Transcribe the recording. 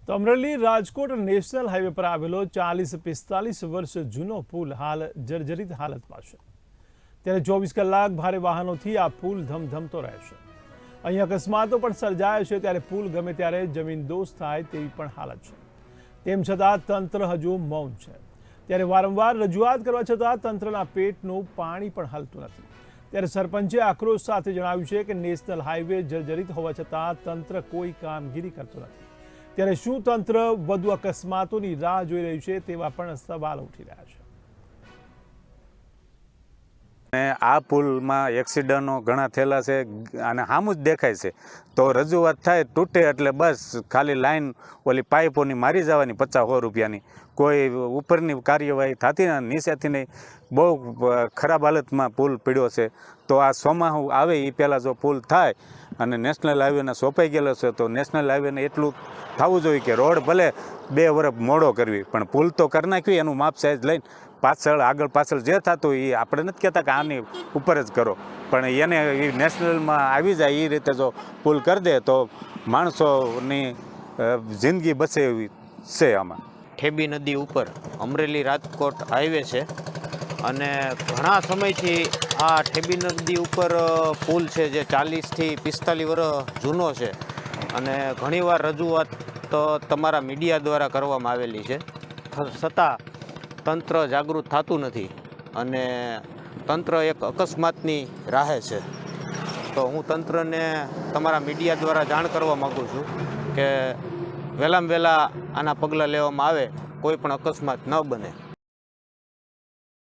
તો Amreli Rajkot national highway પર આવેલો 40-45 વર્ષ જૂનો પુલ હાલ જર્જરિત હાલતમાં છે। ત્યારે 24 કલાક ભારે વાહનોથી આ પુલ ધમધમતો રહે છે। અહીં અકસ્માતો પણ સર્જાય છે, ત્યારે પુલ ગમે ત્યારે જમીનદોસ્ત થાય તેવી પણ હાલત છે। તેમ છતાં તંત્ર હજુ મૌન છે। ત્યારે વારંવાર રજૂઆત કરવા છતાં તંત્રના પેટનું પાણી પણ હલતું નથી। ત્યારે સરપંચે આક્રોશ સાથે જણાવ્યું છે કે નેશનલ હાઈવે જર્જરિત હોવા છતાં તંત્ર કોઈ કામગીરી કરતું નથી। ત્યારે શું તંત્ર વધુ અકસ્માતોની રાહ જોઈ રહ્યું છે, તેવા પણ સવાલ ઉઠી રહ્યા છે। આ પુલમાં એક્સિડન્ટો ઘણા થયેલા છે અને સામું જ દેખાય છે, તો રજૂઆત થાય તૂટે એટલે બસ ખાલી લાઈન ઓલી પાઇપોની મારી જવાની 50-100 રૂપિયાની, કોઈ ઉપરની કાર્યવાહી થતી ને નીચેથી નહીં। બહુ ખરાબ હાલતમાં પુલ પડ્યો છે। તો આ ચોમાસું આવે એ પહેલાં જો પુલ થાય અને નેશનલ હાઈવેને સોંપાઈ ગયેલો છે, તો નેશનલ હાઈવેને એટલું થવું જોઈએ કે રોડ ભલે 2 વર્ષ મોડો કરવી પણ પુલ તો કરી નાખ્યું, એનું માપ સાઈઝ લઈને પાછળ આગળ પાછળ જે થતું એ આપણે નથી કહેતા કે આની ઉપર જ કરો, પણ એને એ નેશનલમાં આવી જાય એ રીતે જો પુલ કરી દે તો માણસોની જિંદગી બચે એવી છે। આમાં ઠેબી નદી ઉપર અમરેલી રાજકોટ હાઈવે છે અને ઘણા સમયથી આ ઠેબી નદી ઉપર પુલ છે જે 40થી 45 વર્ષ જૂનો છે અને ઘણીવાર રજૂઆત તો તમારા મીડિયા દ્વારા કરવામાં આવેલી છે, છતાં તંત્ર જાગૃત થતું નથી અને તંત્ર એક અકસ્માતની રાહે છે। તો હું તંત્રને તમારા મીડિયા દ્વારા જાણ કરવા માગું છું કે વહેલામાં વહેલા આના પગલાં લેવામાં આવે, કોઈ પણ અકસ્માત ન બને।